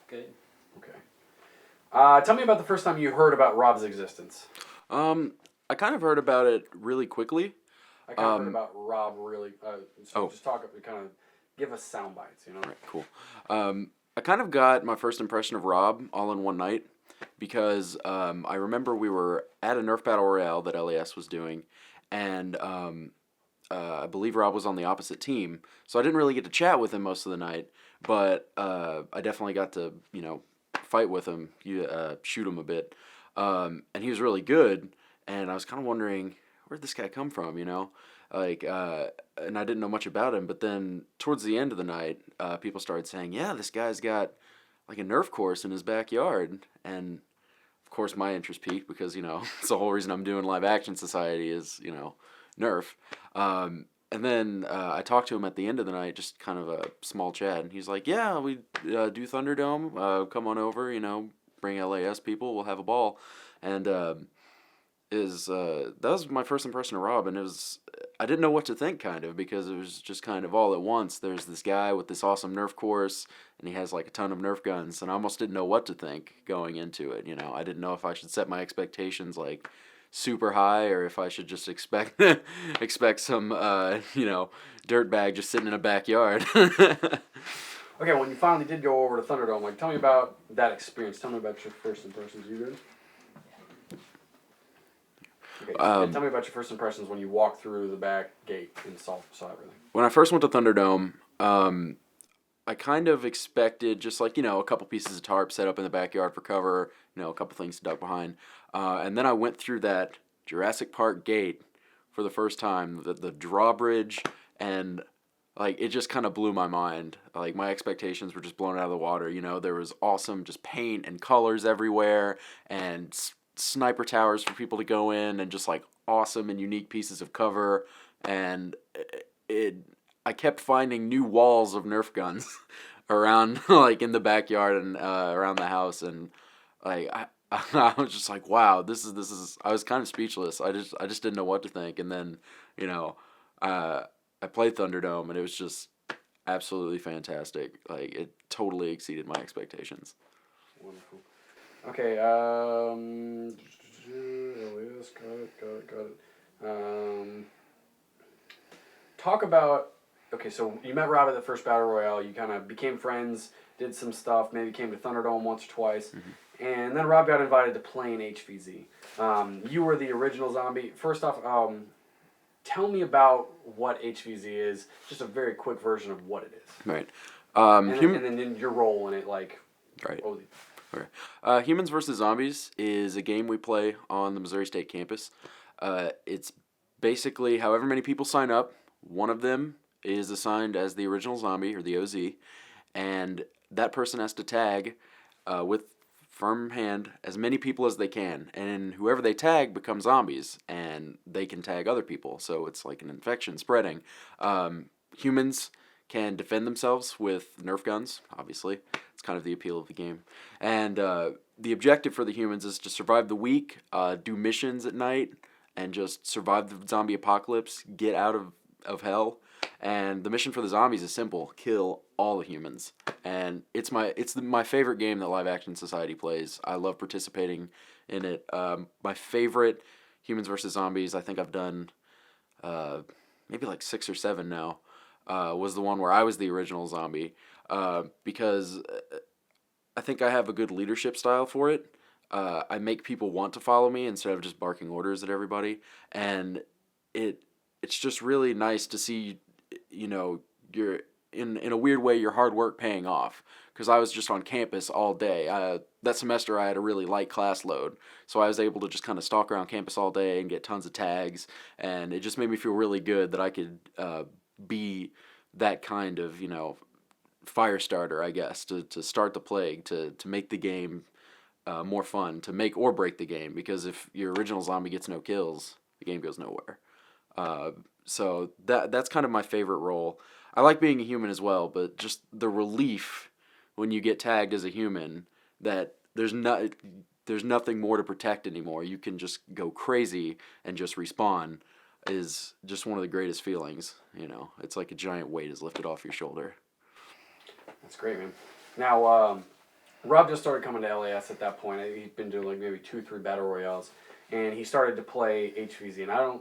Good. Okay. Tell me about the first time you heard about Rob's existence. I kind of heard about it really quickly. I kind of heard about Rob really. Just talk, kind of give us sound bites, you know? Right, cool. I kind of got my first impression of Rob all in one night because I remember we were at a Nerf Battle Royale that LAS was doing, and I believe Rob was on the opposite team, so I didn't really get to chat with him most of the night, but I definitely got to, fight with him, shoot him a bit, and he was really good, and I was kind of wondering, where'd this guy come from, and I didn't know much about him, but then towards the end of the night, people started saying, yeah, this guy's got like a Nerf course in his backyard, and of course my interest peaked because, it's the whole reason I'm doing Live Action Society is, Nerf. And then I talked to him at the end of the night, just kind of a small chat, and he's like, yeah, we do Thunderdome, come on over, bring LAS people, we'll have a ball. And that was my first impression of Rob, and I didn't know what to think, kind of, because it was just kind of all at once. There's this guy with this awesome Nerf course, and he has like a ton of Nerf guns, and I almost didn't know what to think going into it, I didn't know if I should set my expectations like super high or if I should just expect some dirtbag just sitting in a backyard. Okay, when you finally did go over to Thunderdome, tell me about that experience. Tell me about your first impressions. You good? Okay, tell me about your first impressions when you walked through the back gate and saw everything. When I first went to Thunderdome, I kind of expected just a couple pieces of tarp set up in the backyard for cover, a couple things to duck behind. And then I went through that Jurassic Park gate for the first time, the drawbridge, and it just kind of blew my mind. My expectations were just blown out of the water. There was awesome just paint and colors everywhere, and sniper towers for people to go in, and just awesome and unique pieces of cover. And I kept finding new walls of Nerf guns around in the backyard and around the house, and I was just like, wow, this is I was kind of speechless. I just didn't know what to think. And then I played Thunderdome, and it was just absolutely fantastic. It totally exceeded my expectations. Wonderful. Okay, LAS, got it. Talk about, okay, so you met Rob at the first Battle Royale, you kind of became friends, did some stuff, maybe came to Thunderdome once or twice, and then Rob got invited to play in HVZ. You were the original zombie. First off, tell me about what HVZ is, just a very quick version of what it is. Right. And then your role in it, Right. Okay. Humans vs. Zombies is a game we play on the Missouri State campus. It's basically however many people sign up, one of them is assigned as the original zombie, or the OZ, and that person has to tag with firm hand as many people as they can, and whoever they tag becomes zombies, and they can tag other people, so it's like an infection spreading. Humans can defend themselves with Nerf guns, obviously. It's kind of the appeal of the game. And the objective for the humans is to survive the week, do missions at night, and just survive the zombie apocalypse, get out of hell. And the mission for the zombies is simple: kill all the humans. And it's my favorite game that Live Action Society plays. I love participating in it. My favorite Humans vs. Zombies, I think I've done maybe 6 or 7 now, was the one where I was the original zombie, because I think I have a good leadership style for it. I make people want to follow me instead of just barking orders at everybody, and it's just really nice to see, you're in a weird way, your hard work paying off. Because I was just on campus all day. That semester I had a really light class load, so I was able to just kind of stalk around campus all day and get tons of tags, and it just made me feel really good that I could be that kind of, fire starter, I guess, to start the plague, to make the game more fun, to make or break the game, because if your original zombie gets no kills, the game goes nowhere. So that's kind of my favorite role. I like being a human as well, but just the relief when you get tagged as a human that there's nothing more to protect anymore. You can just go crazy and just respawn is just one of the greatest feelings. It's like a giant weight is lifted off your shoulder. That's great, man. Now, Rob just started coming to LAS at that point. He'd been doing like maybe 2-3 battle royales, and he started to play HVZ. And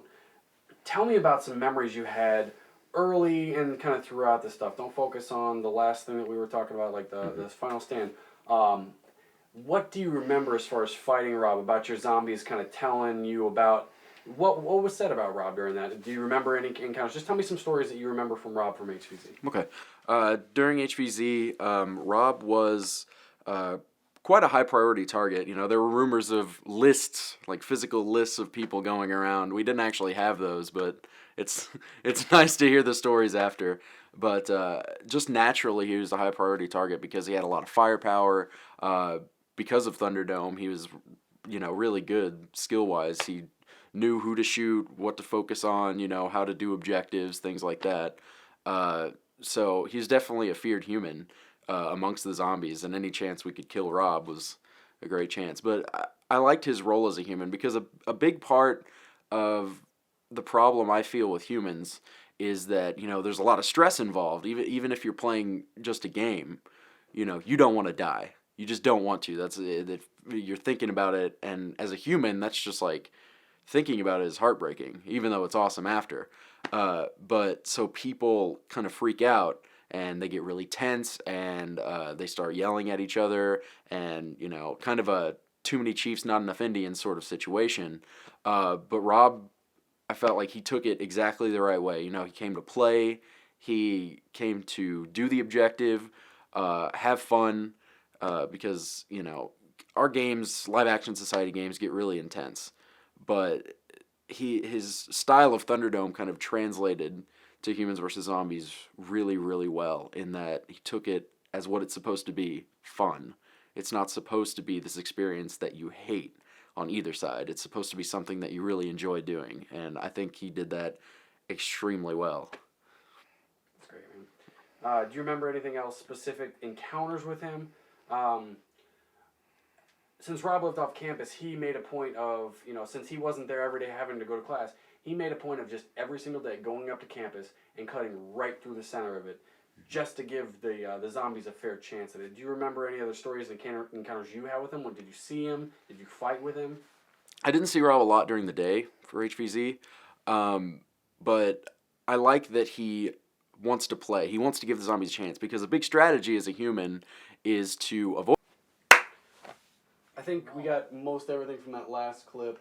tell me about some memories you had early and kind of throughout this stuff. Don't focus on the last thing that we were talking about, like the final stand. What do you remember as far as fighting Rob, about your zombies kind of telling you about what was said about Rob during that? Do you remember any encounters? Just tell me some stories that you remember from Rob from HVZ. Okay. During HVZ, Rob was quite a high priority target. You know, there were rumors of lists, like physical lists of people going around. We didn't actually have those, but it's nice to hear the stories after. But just naturally, he was a high priority target because he had a lot of firepower. Because of Thunderdome, he was, you know, really good skill-wise. He knew who to shoot, what to focus on, you know, how to do objectives, things like that. So he's definitely a feared human amongst the zombies, and any chance we could kill Rob was a great chance. But I liked his role as a human because a big part of the problem I feel with humans is that, you know, there's a lot of stress involved. Even if you're playing just a game, you know, you don't want to die. You just don't want to. That's if you're thinking about it, and as a human, that's just like thinking about it is heartbreaking, even though it's awesome after. But so people kind of freak out and they get really tense and they start yelling at each other, and, you know, kind of a too many chiefs, not enough Indians sort of situation. But Rob, I felt like he took it exactly the right way. You know, he came to play, he came to do the objective, have fun, because, you know, our games, live action society games, get really intense. But his style of Thunderdome kind of translated to Humans vs. Zombies really, really well, in that he took it as what it's supposed to be, fun. It's not supposed to be this experience that you hate on either side. It's supposed to be something that you really enjoy doing, and I think he did that extremely well. That's great, man. Do you remember anything else, specific encounters with him? Since Rob lived off campus, he made a point of, you know, since he wasn't there every day having to go to class, he made a point of just every single day going up to campus and cutting right through the center of it, just to give the zombies a fair chance at it. Do you remember any other stories and encounters you had with him? Did you see him? Did you fight with him? I didn't see Rob a lot during the day for HVZ, but I like that he wants to play. He wants to give the zombies a chance, because a big strategy as a human is to avoid... I think we got most everything from that last clip.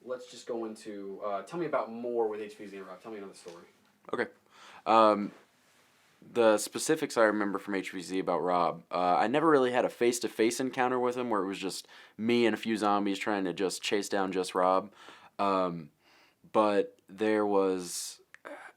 Let's just go into... tell me about more with HVZ and Rob. Tell me another story. Okay. The specifics I remember from HVZ about Rob, I never really had a face-to-face encounter with him where it was just me and a few zombies trying to just chase down just Rob. But there was...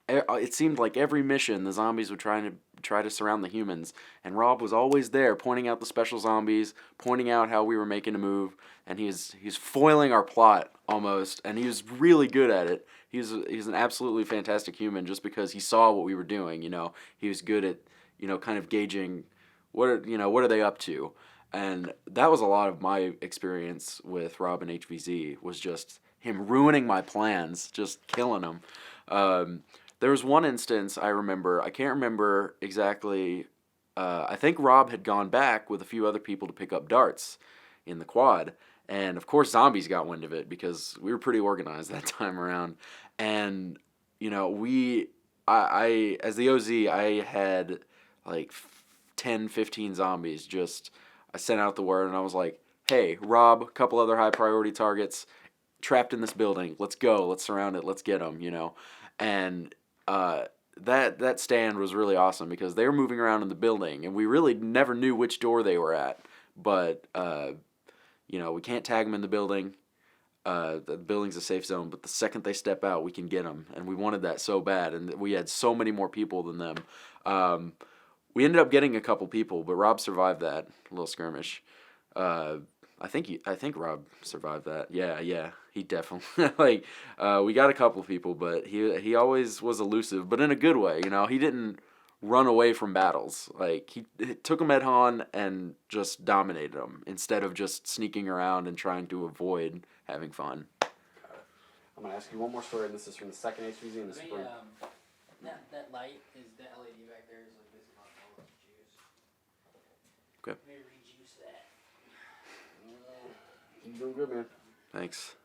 It seemed like every mission the zombies would try to surround the humans, and Rob was always there, pointing out the special zombies, pointing out how we were making a move, and he's foiling our plot almost, and he was really good at it. He's an absolutely fantastic human, just because he saw what we were doing. You know, he was good at, you know, kind of gauging what are they up to, and that was a lot of my experience with Rob and HVZ, was just him ruining my plans, just killing them. There was one instance I remember, I can't remember exactly, I think Rob had gone back with a few other people to pick up darts in the quad, and of course zombies got wind of it, because we were pretty organized that time around, and, you know, I as the OZ, I had like 10, 15 zombies, I sent out the word, and I was like, hey, Rob, a couple other high priority targets, trapped in this building, let's go, let's surround it, let's get them, you know, and... that stand was really awesome, because they were moving around in the building, and we really never knew which door they were at. But, you know, we can't tag them in the building. The building's a safe zone, but the second they step out, we can get them. And we wanted that so bad, and we had so many more people than them. We ended up getting a couple people, but Rob survived that little skirmish. I think Rob survived that. Yeah, he definitely we got a couple people, but he always was elusive, but in a good way. You know, he didn't run away from battles. Like, he took them head on and just dominated them, instead of just sneaking around and trying to avoid having fun. Got it. I'm gonna ask you one more story, and this is from the second HVZ in the spring. That light is the LED back there is like visible on all those Jews. Okay. Let me rejuice that. You're doing good, man. Thanks.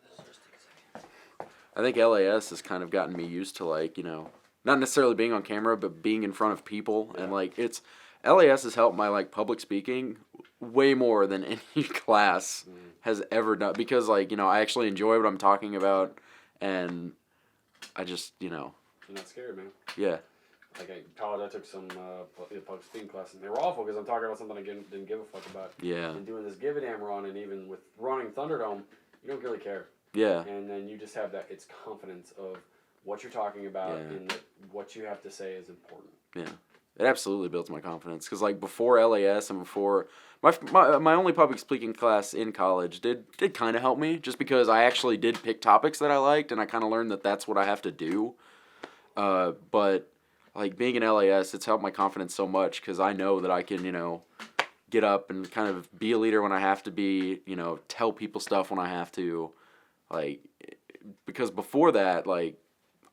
I think LAS has kind of gotten me used to, like, you know, not necessarily being on camera, but being in front of people. Yeah. And, like, LAS has helped my, like, public speaking way more than any class has ever done. Because, like, you know, I actually enjoy what I'm talking about. And I just, you know. You're not scared, man. Yeah. Like, in college, I took some public speaking classes, and they were awful because I'm talking about something I didn't give a fuck about. Yeah. And doing this give a damn run, and even with running Thunderdome, you don't really care. Yeah. And then you just have that, it's confidence of what you're talking about and that what you have to say is important. Yeah. It absolutely builds my confidence. Because, like, before LAS and before... My only public speaking class in college did kind of help me, just because I actually did pick topics that I liked, and I kind of learned that that's what I have to do. But, like, being in LAS, it's helped my confidence so much, because I know that I can, you know, get up and kind of be a leader when I have to be, you know, tell people stuff when I have to. Like, because before that, like,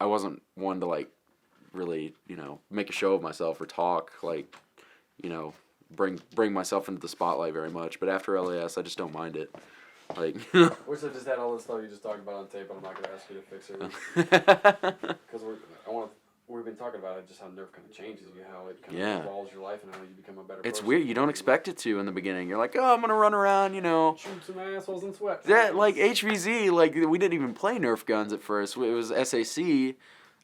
I wasn't one to, like, really, you know, make a show of myself or talk, like, you know, bring myself into the spotlight very much. But after LAS, I just don't mind it. Like, wish I just had all this stuff you just talked about on tape, but I'm not going to ask you to fix it. Because we've been talking about it, just how Nerf kind of changes you, how it kind of evolves your life and how you become a better person. It's weird. You don't expect it to in the beginning. You're like, oh, I'm going to run around, you know. Shoot some assholes in sweat. Yeah, like HVZ, like, we didn't even play Nerf guns at first. It was SAC,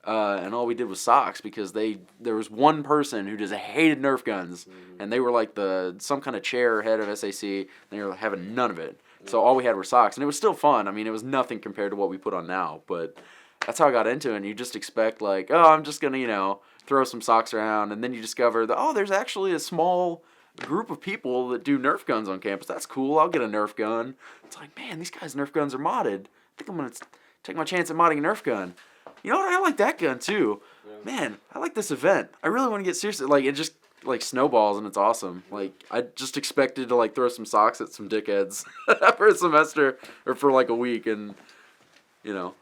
and all we did was socks, because there was one person who just hated Nerf guns, and they were like some kind of chair head of SAC, and they were having none of it. So all we had were socks, and it was still fun. I mean, it was nothing compared to what we put on now, but that's how I got into it. And you just expect, like, oh, I'm just going to, you know, throw some socks around, and then you discover that, oh, there's actually a small group of people that do Nerf guns on campus. That's cool. I'll get a Nerf gun. It's like, man, these guys' Nerf guns are modded. I think I'm going to take my chance at modding a Nerf gun. You know what? I like that gun, too. Yeah. Man, I like this event. I really want to get serious. Like, it just, like, snowballs, and it's awesome. Like, I just expected to, like, throw some socks at some dickheads for a semester or for, like, a week, and, you know.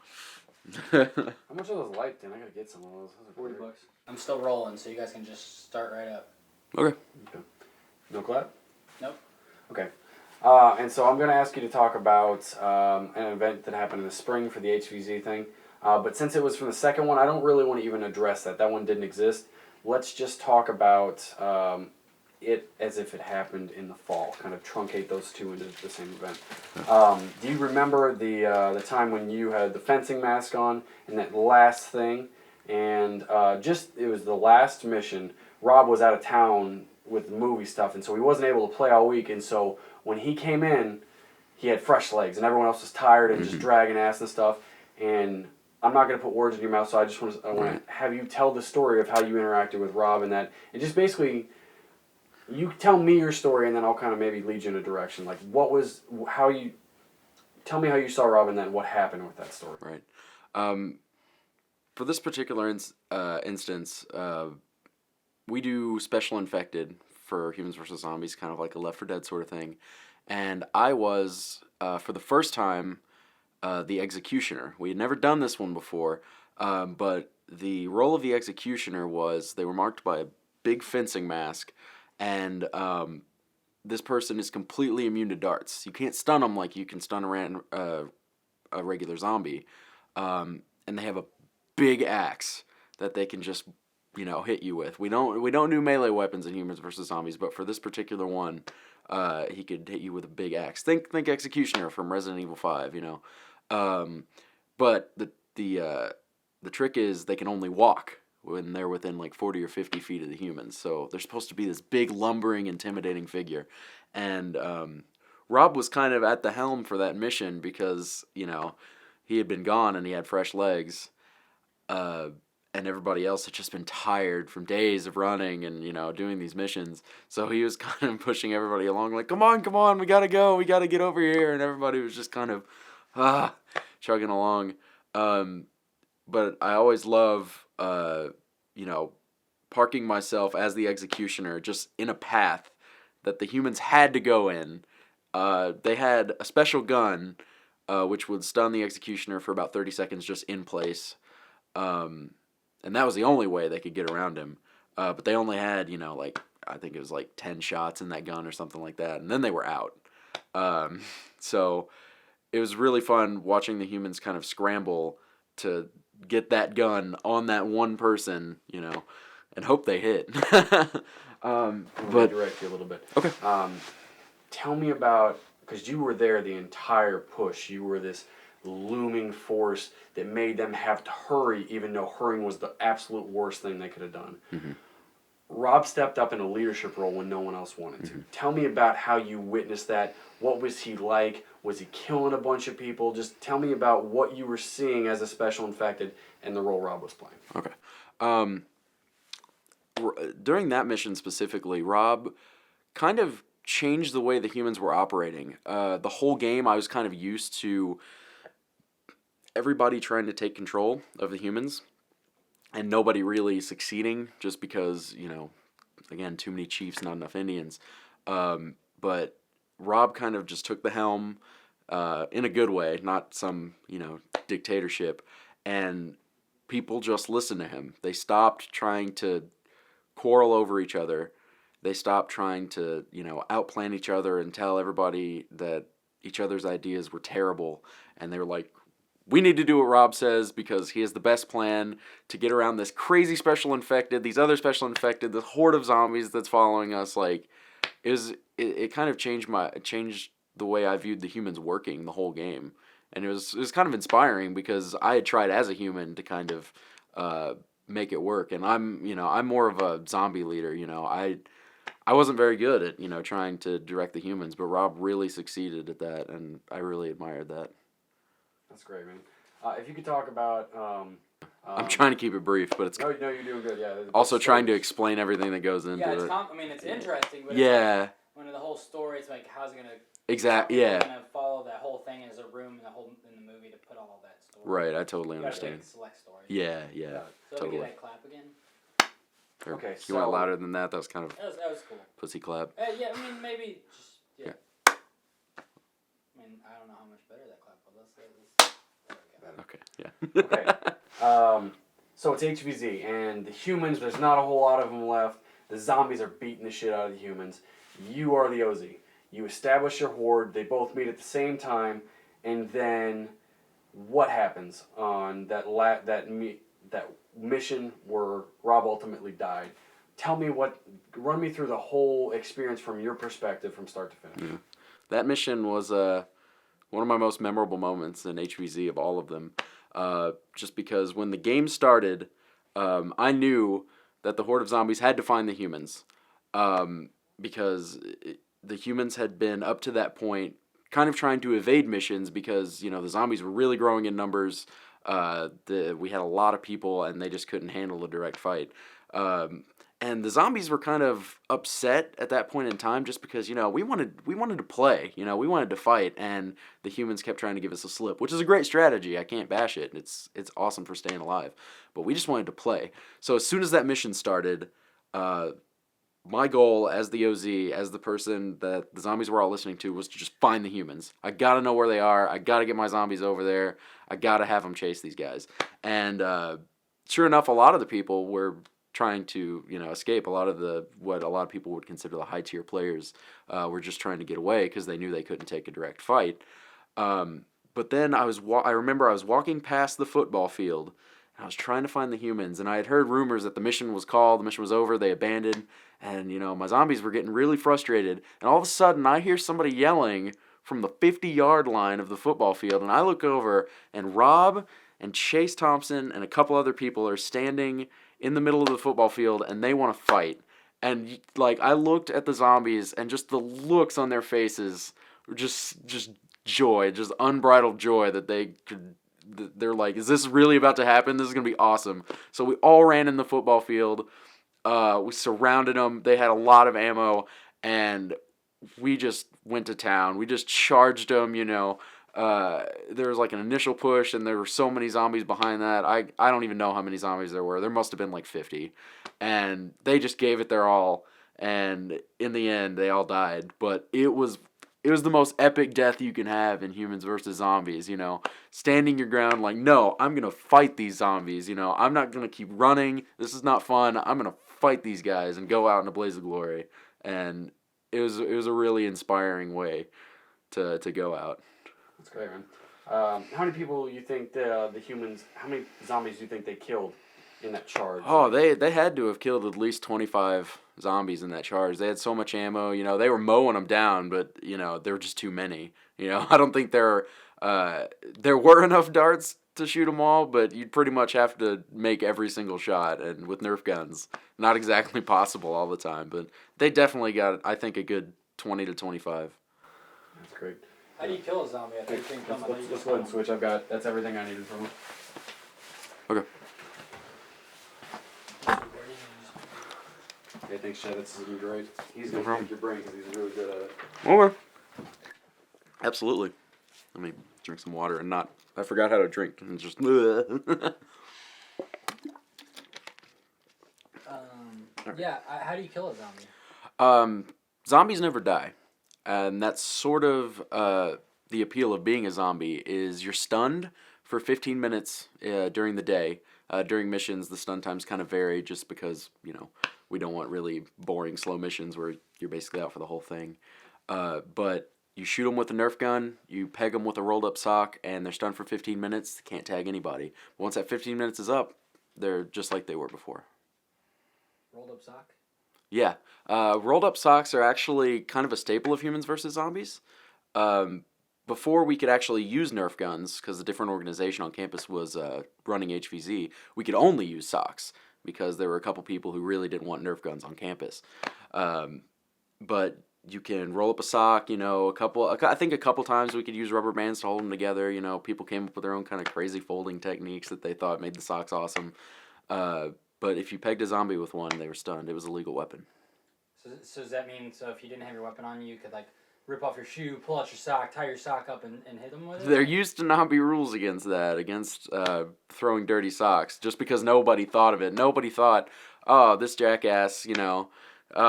How much are those light, then? I gotta get some of those. Those are $40. I'm still rolling, so you guys can just start right up. Okay. No clap? Nope. Okay. And so I'm gonna ask you to talk about an event that happened in the spring for the HVZ thing. But since it was from the second one, I don't really want to even address that. That one didn't exist. Let's just talk about it as if it happened in the fall. Kind of truncate those two into the same event. Do you remember the time when you had the fencing mask on and that last thing? And it was the last mission. Rob was out of town with the movie stuff, and so he wasn't able to play all week. And so when he came in, he had fresh legs, and everyone else was tired and just dragging ass and stuff. And I'm not going to put words in your mouth, so I just want to have you tell the story of how you interacted with Rob and that. And just basically, you tell me your story, and then I'll kind of maybe lead you in a direction. Like, tell me how you saw Rob and then what happened with that story. Right. For this particular instance, we do Special Infected for Humans vs. Zombies, kind of like a Left 4 Dead sort of thing. And I was, for the first time, the Executioner. We had never done this one before, but the role of the Executioner was they were marked by a big fencing mask, and this person is completely immune to darts. You can't stun them like you can stun a regular zombie. And they have a big axe that they can just, you know, hit you with. We don't do melee weapons in Humans vs. Zombies, but for this particular one, he could hit you with a big axe. Think Executioner from Resident Evil 5, you know. But the trick is they can only walk when they're within like 40 or 50 feet of the humans. So they're supposed to be this big, lumbering, intimidating figure. And Rob was kind of at the helm for that mission because, you know, he had been gone and he had fresh legs. And everybody else had just been tired from days of running and, you know, doing these missions. So he was kind of pushing everybody along like, come on, we gotta go, we gotta get over here. And everybody was just kind of chugging along. But I always love, you know, parking myself as the Executioner just in a path that the humans had to go in. They had a special gun, which would stun the Executioner for about 30 seconds just in place. And that was the only way they could get around him. But they only had, you know, like, I think it was like 10 shots in that gun or something like that, and then they were out. So it was really fun watching the humans kind of scramble to get that gun on that one person, and hope they hit. But direct you a little bit. Okay. Tell me about, because you were there the entire push. You were this looming force that made them have to hurry, even though hurrying was the absolute worst thing they could have done. Mm-hmm. Rob stepped up in a leadership role when no one else wanted to. Tell me about how you witnessed that. What was he like? Was he killing a bunch of people? Just tell me about what you were seeing as a special infected and the role Rob was playing. Okay. During that mission specifically, Rob kind of changed the way the humans were operating. The whole game, I was kind of used to everybody trying to take control of the humans and nobody really succeeding just because, again, too many chiefs, not enough Indians. But Rob kind of just took the helm in a good way, not some, dictatorship, and people just listened to him. They stopped trying to quarrel over each other. They stopped trying to, outplan each other and tell everybody that each other's ideas were terrible. And they were like, we need to do what Rob says because he has the best plan to get around this crazy special infected, these other special infected, this horde of zombies that's following us. Like, it kind of changed the way I viewed the humans working the whole game. And it was kind of inspiring because I had tried as a human to kind of make it work. And I'm more of a zombie leader. I wasn't very good at, trying to direct the humans, but Rob really succeeded at that, and I really admired that. That's great, man. If you could talk about... I'm trying to keep it brief, but it's... No, you're doing good, yeah. Also trying to explain everything that goes into it. It's interesting, but yeah. When the whole story, it's like, how's it going to... Exactly, yeah. Going to follow that whole thing as a room in the movie to put all that story. Right, I totally You understand. select story. Yeah, So totally. we get that clap again? Okay, you went louder than that? That was kind of... That was cool. Pussy clap. Yeah, maybe just... Yeah. I don't know how much better that clap was. Okay, yeah. Okay. So it's HVZ, and the humans, there's not a whole lot of them left. The zombies are beating the shit out of the humans. You are the OZ. You establish your horde. They both meet at the same time, and then what happens on that mission where Rob ultimately died? Run me through the whole experience from your perspective from start to finish. Yeah. That mission was one of my most memorable moments in HVZ of all of them. Just because when the game started, I knew that the horde of zombies had to find the humans. Because the humans had been, up to that point, kind of trying to evade missions because, the zombies were really growing in numbers. We had a lot of people, and they just couldn't handle a direct fight. And the zombies were kind of upset at that point in time just because, we wanted to play, we wanted to fight, and the humans kept trying to give us a slip, which is a great strategy. I can't bash it. It's awesome for staying alive. But we just wanted to play. So as soon as that mission started, my goal as the OZ, as the person that the zombies were all listening to, was to just find the humans. I gotta know where they are. I gotta get my zombies over there. I gotta have them chase these guys. And sure enough, a lot of the people were trying to escape. What a lot of people would consider the high tier players were just trying to get away because they knew they couldn't take a direct fight. But then I remember I was walking past the football field. I was trying to find the humans, and I had heard rumors that the mission was called, the mission was over, they abandoned, and, my zombies were getting really frustrated. And all of a sudden, I hear somebody yelling from the 50-yard line of the football field, and I look over, and Rob and Chase Thompson and a couple other people are standing in the middle of the football field, and they want to fight. And, I looked at the zombies, and just the looks on their faces were just joy, just unbridled joy that they're like, is this really about to happen? This is going to be awesome. So we all ran in the football field. We surrounded them. They had a lot of ammo, and we just went to town. We just charged them, There was an initial push, and there were so many zombies behind that. I don't even know how many zombies there were. There must have been 50. And they just gave it their all, and in the end, they all died. But it was the most epic death you can have in Humans versus Zombies, standing your ground no, I'm going to fight these zombies, I'm not going to keep running. This is not fun. I'm going to fight these guys and go out in a blaze of glory. And it was a really inspiring way to go out. That's great, man. How many people you think the humans? How many zombies do you think they killed in that charge? Oh, they had to have killed at least 25 zombies in that charge. They had so much ammo. You know, they were mowing them down, but you know there were just too many. You know, I don't think there were enough darts to shoot them all, but you'd pretty much have to make every single shot. And with Nerf guns, not exactly possible all the time, but they definitely got, I think, a good 20 to 25. That's great. How do you kill a zombie? I think you can kill them. Let's go ahead and switch. That's everything I needed from him. Okay. Hey, thanks, Chad. This is going to be great. He's going to pick your brain because he's really good at it. Okay. Absolutely. Let me drink some water and not... I forgot how to drink and just... Yeah, how do you kill a zombie? Zombies never die. And that's sort of the appeal of being a zombie is you're stunned for 15 minutes during the day. During missions, the stun times kind of vary just because, you know, we don't want really boring, slow missions where you're basically out for the whole thing. But you shoot them with a Nerf gun, you peg them with a rolled-up sock, and they're stunned for 15 minutes. Can't tag anybody. But once that 15 minutes is up, they're just like they were before. Rolled-up sock? Yeah. Rolled-up socks are actually kind of a staple of Humans versus Zombies. Before we could actually use Nerf guns, because a different organization on campus was running HVZ, we could only use socks because there were a couple people who really didn't want Nerf guns on campus. But you can roll up a sock, you know, I think a couple times we could use rubber bands to hold them together. You know, people came up with their own kind of crazy folding techniques that they thought made the socks awesome. But if you pegged a zombie with one, they were stunned. It was a legal weapon. So does that mean, so if you didn't have your weapon on you, you could, like, rip off your shoe, pull out your sock, tie your sock up, and hit them with it? There used to not be rules against that, against throwing dirty socks, just because nobody thought of it. Nobody thought, oh, this jackass, you know,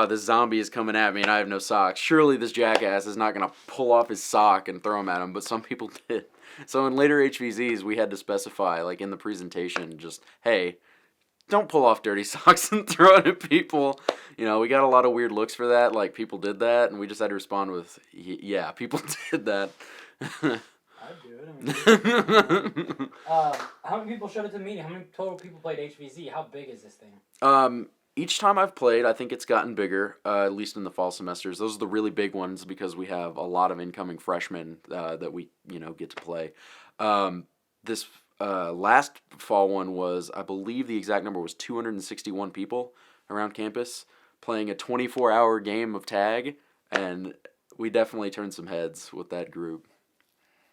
this zombie is coming at me and I have no socks. Surely this jackass is not going to pull off his sock and throw him at him, but some people did. So in later HVZs, we had to specify, like in the presentation, just, hey, don't pull off dirty socks and throw it at people. You know, we got a lot of weird looks for that, like people did that, and we just had to respond with, yeah, people did that. I'd do it. How many people showed up to the meeting? How many total people played HVZ? How big is this thing? Each time I've played, I think it's gotten bigger, at least in the fall semesters. Those are the really big ones because we have a lot of incoming freshmen that we, you know, get to play. This last fall one was, I believe the exact number was 261 people around campus playing a 24-hour game of tag, and we definitely turned some heads with that group.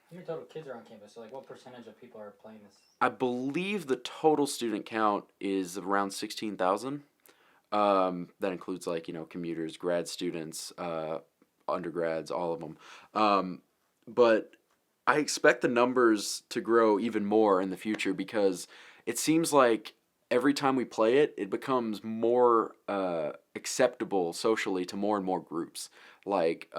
How many total kids are on campus? So, like, what percentage of people are playing this? I believe the total student count is around 16,000. That includes, like, you know, commuters, grad students, undergrads, all of them. But I expect the numbers to grow even more in the future because it seems like every time we play it, it becomes more acceptable socially to more and more groups. Like,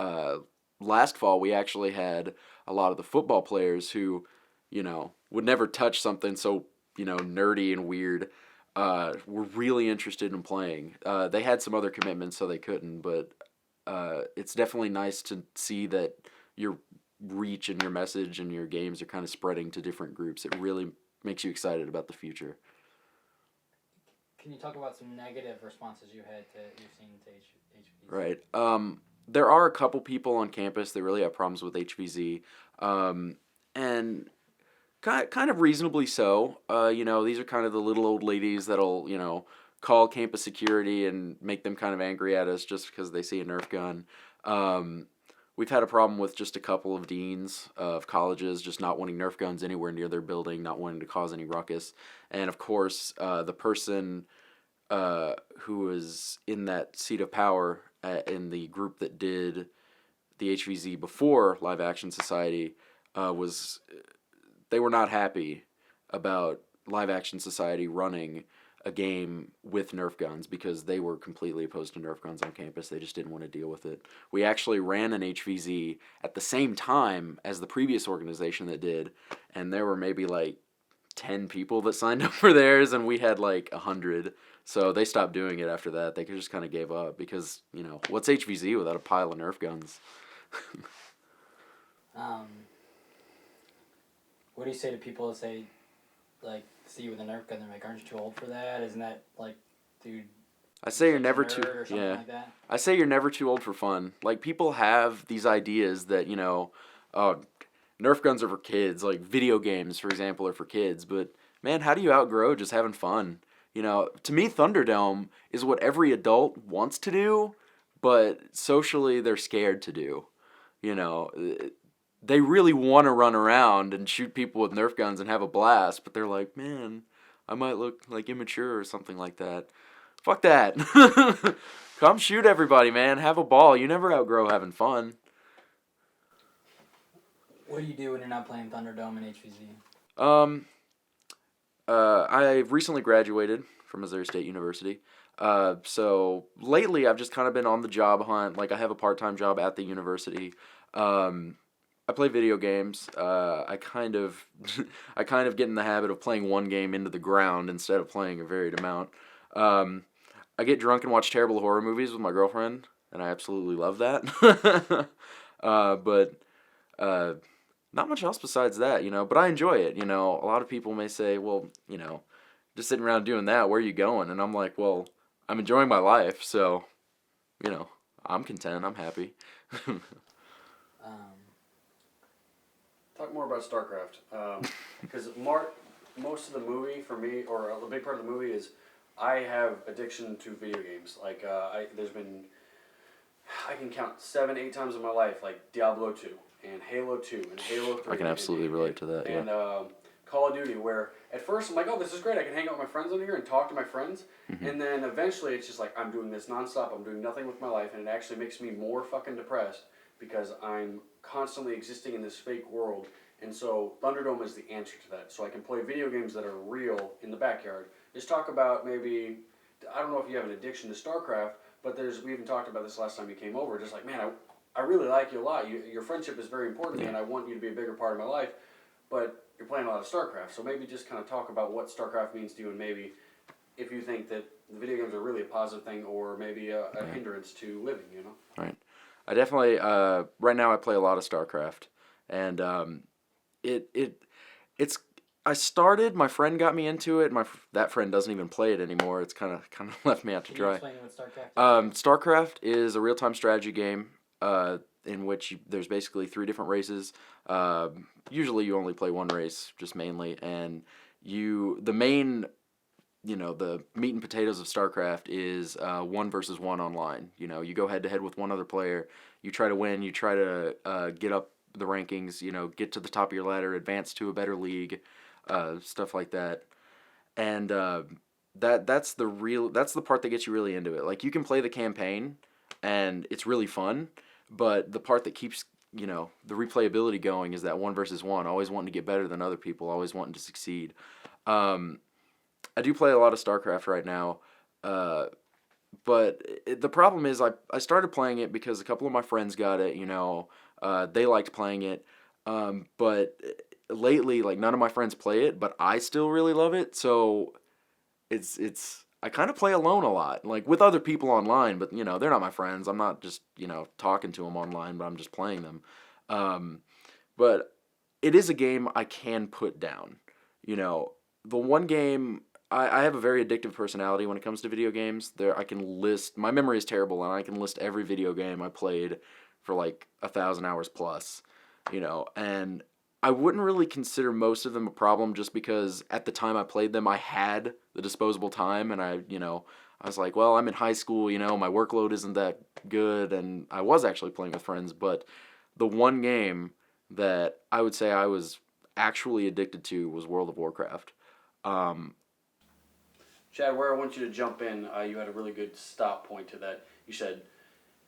last fall, we actually had a lot of the football players who, you know, would never touch something so, you know, nerdy and weird, were really interested in playing. They had some other commitments, so they couldn't, but it's definitely nice to see that your reach and your message and your games are kind of spreading to different groups. It really makes you excited about the future. Can you talk about some negative responses you've seen to HVZ? Right. There are a couple people on campus that really have problems with HVZ, and kind of reasonably so. You know, these are kind of the little old ladies that'll, you know, call campus security and make them kind of angry at us just because they see a Nerf gun. We've had a problem with just a couple of deans of colleges just not wanting Nerf guns anywhere near their building, not wanting to cause any ruckus. And, of course, the person who was in that seat of power in the group that did the HVZ before Live Action Society they were not happy about Live Action Society running a game with Nerf guns because they were completely opposed to Nerf guns on campus. They just didn't want to deal with it. We actually ran an HVZ at the same time as the previous organization that did, and there were maybe like 10 people that signed up for theirs, and we had like 100. So they stopped doing it after that. They just kind of gave up because, you know, what's HVZ without a pile of Nerf guns? What do you say to people that say, like, see you with a Nerf gun, they're like, aren't you too old for that? Isn't that, like, dude... I say you're never too... Yeah. Like that? I say you're never too old for fun. Like, people have these ideas that, you know, Nerf guns are for kids. Like, video games, for example, are for kids. But, man, how do you outgrow just having fun? You know, to me, Thunderdome is what every adult wants to do, but socially they're scared to do. You know, they really want to run around and shoot people with Nerf guns and have a blast, but they're like, man, I might look like immature or something like that. Fuck that. Come shoot everybody, man. Have a ball. You never outgrow having fun. What do you do when you're not playing Thunderdome and HVZ? I recently graduated from Missouri State University. So lately I've just kind of been on the job hunt. Like, I have a part-time job at the university. I play video games. I kind of get in the habit of playing one game into the ground instead of playing a varied amount. I get drunk and watch terrible horror movies with my girlfriend, and I absolutely love that. But not much else besides that, you know. But I enjoy it, you know. A lot of people may say, well, you know, just sitting around doing that, where are you going? And I'm like, well, I'm enjoying my life, so, you know, I'm content, I'm happy. Talk more about StarCraft, because most of the movie for me, or a big part of the movie is, I have addiction to video games. Like, I can count 7-8 times in my life, like Diablo 2 and Halo 2 and Halo 3. I can absolutely relate to that, yeah. And Call of Duty, where at first I'm like, oh, this is great. I can hang out with my friends on here and talk to my friends. Mm-hmm. And then eventually it's just like, I'm doing this nonstop. I'm doing nothing with my life. And it actually makes me more fucking depressed because I'm constantly existing in this fake world. And so Thunderdome is the answer to that. So I can play video games that are real in the backyard. Just talk about maybe, I don't know if you have an addiction to StarCraft, but we even talked about this last time you came over. Just like, man, I really like you a lot. Your friendship is very important to me, and I want you to be a bigger part of my life. But you're playing a lot of StarCraft, so maybe just kind of talk about what StarCraft means to you, and maybe if you think that the video games are really a positive thing, or maybe a hindrance to living, you know? Right. I definitely, right now I play a lot of StarCraft, and I started, my friend got me into it, that friend doesn't even play it anymore. It's kind of left me out to dry. Can you explain what StarCraft is? StarCraft is a real-time strategy game in which there's basically 3 different races. Usually you only play one race, just mainly, and the main, you know, the meat and potatoes of StarCraft is 1 versus 1 online. You know, you go head-to-head with one other player, you try to win, you try to get up the rankings, you know, get to the top of your ladder, advance to a better league, stuff like that. And that's the part that gets you really into it. Like, you can play the campaign and it's really fun, but the part that keeps, you know, the replayability going is that 1 versus 1, always wanting to get better than other people, always wanting to succeed. I do play a lot of StarCraft right now, but the problem is I started playing it because a couple of my friends got it, you know, they liked playing it, but lately, like, none of my friends play it, but I still really love it, so I kind of play alone a lot, like, with other people online, but, you know, they're not my friends. I'm not just, you know, talking to them online, but I'm just playing them. But it is a game I can put down. You know, the one game, I have a very addictive personality when it comes to video games. I can list, my memory is terrible, and I can list every video game I played for, like, 1,000 hours plus, you know, and I wouldn't really consider most of them a problem just because at the time I played them, I had the disposable time, and I was like, well, I'm in high school, you know, my workload isn't that good, and I was actually playing with friends, but the one game that I would say I was actually addicted to was World of Warcraft. Chad, where I want you to jump in, you had a really good stop point to that. You said,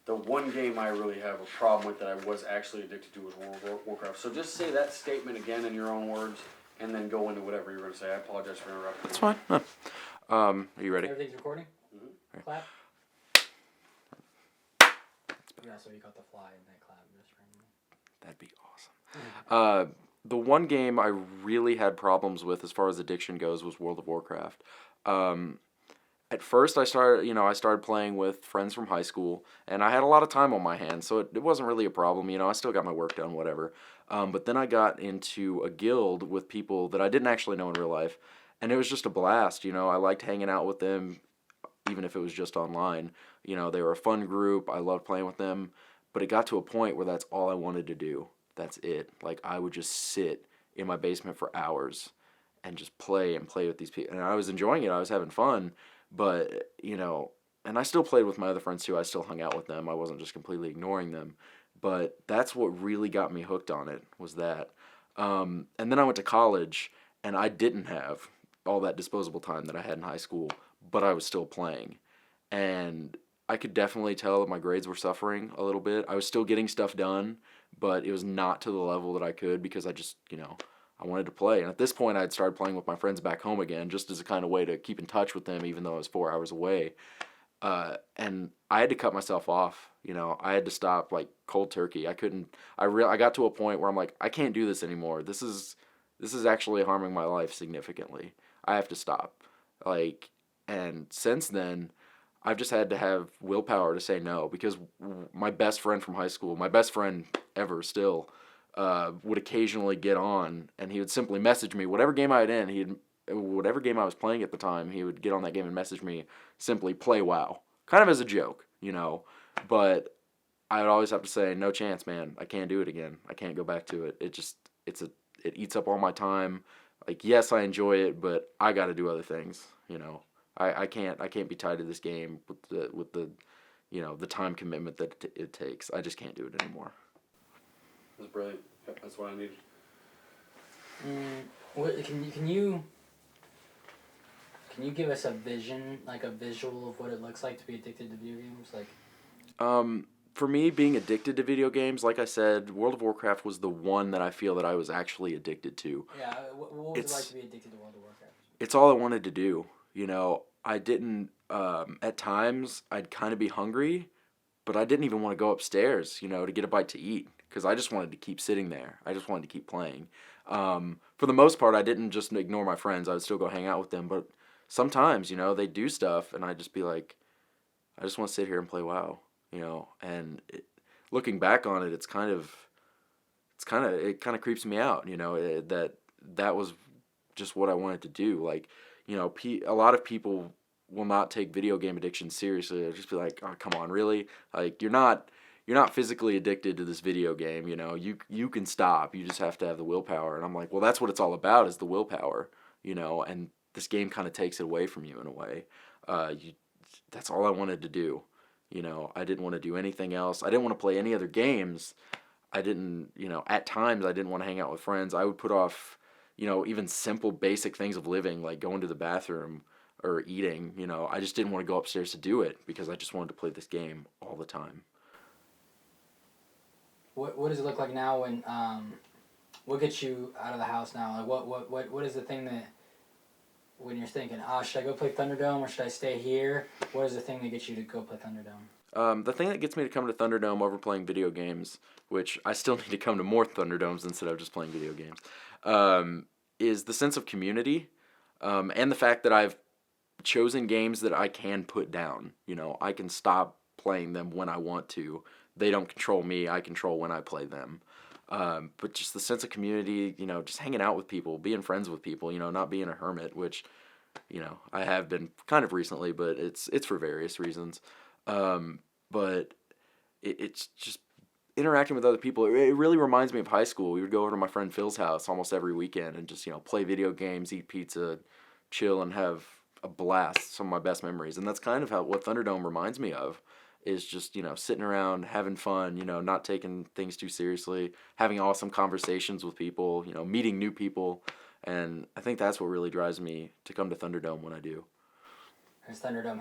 the one game I really have a problem with that I was actually addicted to was World of Warcraft. So just say that statement again in your own words, and then go into whatever you're going to say. I apologize for interrupting. That's fine. Are you ready? Everything's recording? Mm-hmm. Right. Clap. Yeah, so you got the fly and that clap just randomly. That'd be awesome. The one game I really had problems with as far as addiction goes was World of Warcraft. at first I started playing with friends from high school, and I had a lot of time on my hands, so it wasn't really a problem. I still got my work done, whatever. But then I got into a guild with people that I didn't actually know in real life, and it was just a blast. I liked hanging out with them, even if it was just online. They were a fun group. I loved playing with them, but it got to a point where that's all I wanted to do. That's it. Like, I would just sit in my basement for hours and just play with these people, and I was enjoying it. I was having fun. But, and I still played with my other friends too. I still hung out with them. I wasn't just completely ignoring them. But that's what really got me hooked on it, was that. And then I went to college, and I didn't have all that disposable time that I had in high school, but I was still playing. And I could definitely tell that my grades were suffering a little bit. I was still getting stuff done, but it was not to the level that I could, because I just, I wanted to play. And at this point, I had started playing with my friends back home again, just as a kind of way to keep in touch with them, even though I was 4 hours away. And I had to cut myself off. I had to stop, like, cold turkey. I couldn't. I got to a point where I'm like, I can't do this anymore. This is actually harming my life significantly. I have to stop. Like, and since then, I've just had to have willpower to say no, because my best friend from high school, my best friend ever still, would occasionally get on, and he would simply message me whatever game I had in. Whatever game I was playing at the time, he would get on that game and message me, simply play WoW, kind of as a joke, But I would always have to say, no chance, man. I can't do it again. I can't go back to it. It eats up all my time. Like, yes, I enjoy it, but I got to do other things. I can't be tied to this game with the the time commitment that it takes. I just can't do it anymore. That's brilliant. That's what I needed. What can you give us a vision, like a visual of what it looks like to be addicted to video games? Like, for me, being addicted to video games, like I said, World of Warcraft was the one that I feel that I was actually addicted to. Yeah, what was it like to be addicted to World of Warcraft? It's all I wanted to do. I didn't. At times, I'd kind of be hungry, but I didn't even want to go upstairs, to get a bite to eat, because I just wanted to keep sitting there. I just wanted to keep playing. For the most part, I didn't just ignore my friends. I would still go hang out with them, but sometimes, they'd do stuff, and I'd just be like, I just want to sit here and play WoW, and looking back on it, it kind of creeps me out, that was just what I wanted to do. Like, a lot of people will not take video game addiction seriously. They'll just be like, oh, come on, really? Like, you're not physically addicted to this video game, you can stop. You just have to have the willpower. And I'm like, well, that's what it's all about, is the willpower, and this game kind of takes it away from you in a way. That's all I wanted to do. I didn't want to do anything else. I didn't want to play any other games. I didn't, at times I didn't want to hang out with friends. I would put off, even simple basic things of living, like going to the bathroom or eating. I just didn't want to go upstairs to do it, because I just wanted to play this game all the time. What does it look like now when what gets you out of the house now? Like what is the thing that, when you're thinking, should I go play Thunderdome or should I stay here? What is the thing that gets you to go play Thunderdome? The thing that gets me to come to Thunderdome over playing video games, which I still need to come to more Thunderdomes instead of just playing video games, is the sense of community, and the fact that I've chosen games that I can put down. I can stop playing them when I want to. They don't control me. I control when I play them. But just the sense of community, just hanging out with people, being friends with people, not being a hermit, which, I have been kind of recently, but it's for various reasons. But it's just interacting with other people. It really reminds me of high school. We would go over to my friend Phil's house almost every weekend and just, play video games, eat pizza, chill, and have a blast. Some of my best memories. And that's kind of what Thunderdome reminds me of. Is just, sitting around, having fun, not taking things too seriously, having awesome conversations with people, meeting new people. And I think that's what really drives me to come to Thunderdome when I do. Has Thunderdome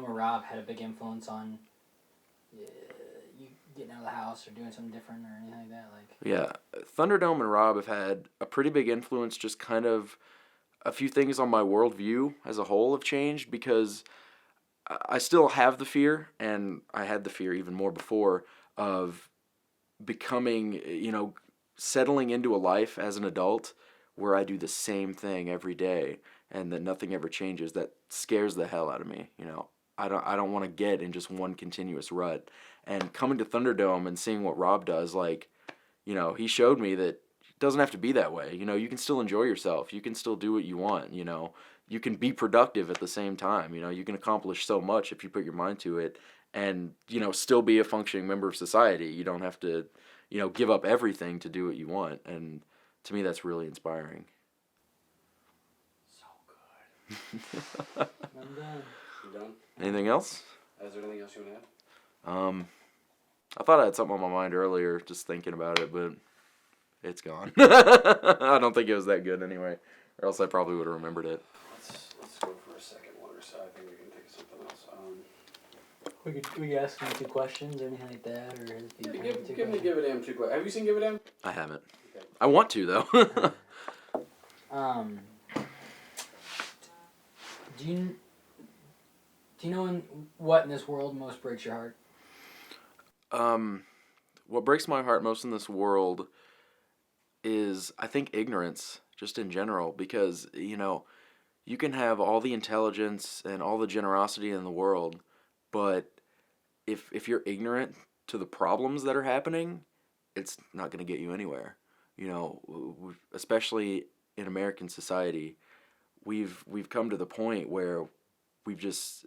or Rob had a big influence on you getting out of the house or doing something different or anything like that? Yeah, Thunderdome and Rob have had a pretty big influence. Just kind of a few things on my worldview as a whole have changed, because I still have the fear, and I had the fear even more before, of becoming, settling into a life as an adult where I do the same thing every day. and that nothing ever changes, that scares the hell out of me. I don't want to get in just one continuous rut. And coming to Thunderdome and seeing what Rob does, like, he showed me that it doesn't have to be that way. You can still enjoy yourself. You can still do what you want. You can be productive at the same time. You can accomplish so much if you put your mind to it, and still be a functioning member of society. You don't have to give up everything to do what you want. And to me, that's really inspiring. So good. I'm done. You done? Anything else? Is there anything else you want to add? I thought I had something on my mind earlier, just thinking about it, but it's gone. I don't think it was that good anyway, or else I probably would have remembered it. Let's go for a second one, or so. I think we can think of something else. We could ask him 2 questions or anything like that, or his viewpoint. Give it 2 questions. Have you seen Give It Am? I haven't. Okay. I want to though. Do you know what in this world most breaks your heart? What breaks my heart most in this world is, I think, ignorance, just in general, because, you can have all the intelligence and all the generosity in the world, but if you're ignorant to the problems that are happening, it's not going to get you anywhere. Especially in American society, we've come to the point where we've just,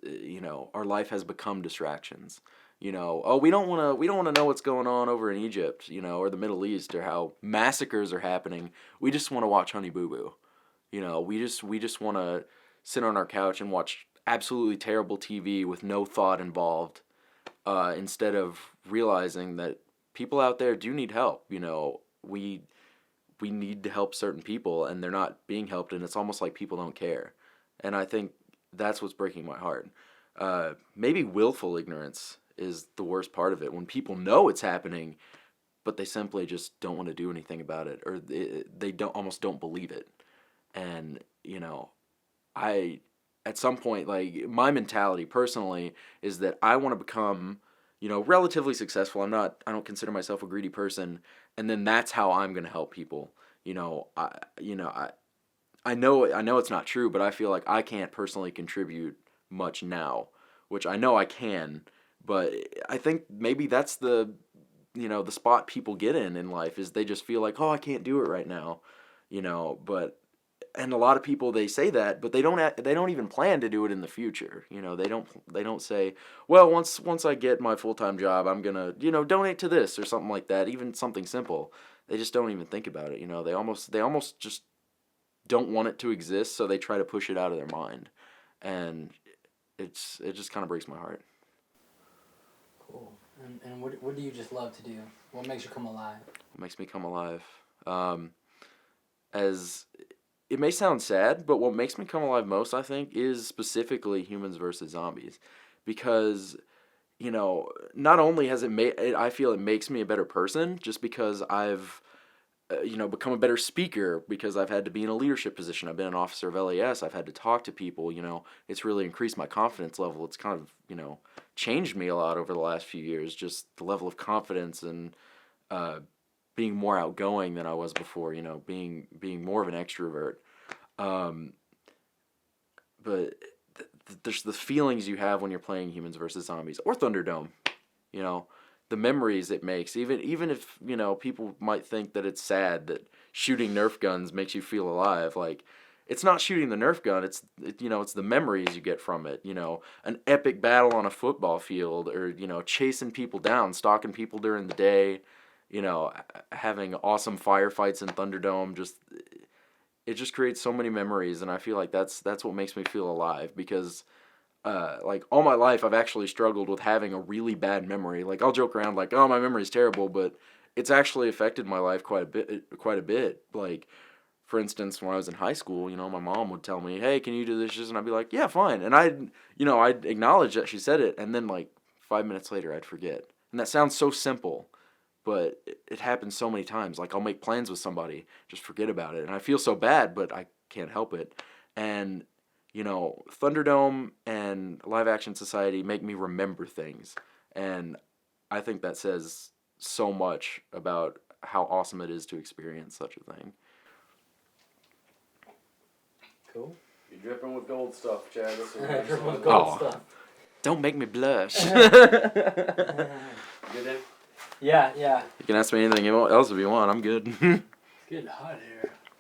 our life has become distractions. We don't want to know what's going on over in Egypt, or the Middle East, or how massacres are happening. We just want to watch Honey Boo Boo. We just want to sit on our couch and watch absolutely terrible TV with no thought involved, instead of realizing that people out there do need help. We need to help certain people, and they're not being helped, and it's almost like people don't care. And I think that's what's breaking my heart. Maybe willful ignorance is the worst part of it, when people know it's happening, but they simply just don't want to do anything about it, or they almost don't believe it. And I, at some point, like, my mentality personally is that I want to become relatively successful. I don't consider myself a greedy person, and then that's how I'm going to help people. I know it's not true, but I feel like I can't personally contribute much now, which I know I can. But I think maybe that's the spot people get in life, is they just feel like, oh, I can't do it right now, and a lot of people, they say that, but they don't even plan to do it in the future. They don't say, well, once I get my full-time job, I'm gonna donate to this or something like that. Even something simple, they just don't even think about it. They almost just don't want it to exist, so they try to push it out of their mind, and it just kind of breaks my heart. Cool. And what do you just love to do? What makes you come alive? What makes me come alive? As it may sound sad, but what makes me come alive most, I think, is specifically Humans versus Zombies. Because, not only has I feel it makes me a better person, just because I've, become a better speaker, because I've had to be in a leadership position. I've been an officer of LAS. I've had to talk to people. It's really increased my confidence level. It's kind of, changed me a lot over the last few years. Just the level of confidence and being more outgoing than I was before. Being more of an extrovert. But there's the feelings you have when you're playing Humans versus Zombies or Thunderdome. The memories it makes, even if people might think that it's sad that shooting Nerf guns makes you feel alive. Like, it's not shooting the Nerf gun, it's the memories you get from it. An epic battle on a football field, or chasing people down, stalking people during the day, having awesome firefights in Thunderdome. It just creates so many memories, and I feel like that's what makes me feel alive, because like, all my life I've actually struggled with having a really bad memory. Like, I'll joke around like, oh, my memory's terrible, but it's actually affected my life quite a bit. Like, for instance, when I was in high school, my mom would tell me, hey, can you do this? And I'd be like, yeah, fine. And I'd acknowledge that she said it, and then like 5 minutes later I'd forget. And that sounds so simple, but it happens so many times. Like, I'll make plans with somebody, just forget about it, and I feel so bad, but I can't help it. And Thunderdome and Live Action Society make me remember things, and I think that says so much about how awesome it is to experience such a thing. Cool. You You're dripping with gold stuff, Chad. That's what Dripping with good gold Oh. stuff. Don't make me blush. You day? Yeah. can ask me anything else if you want. I'm good. Getting hot here.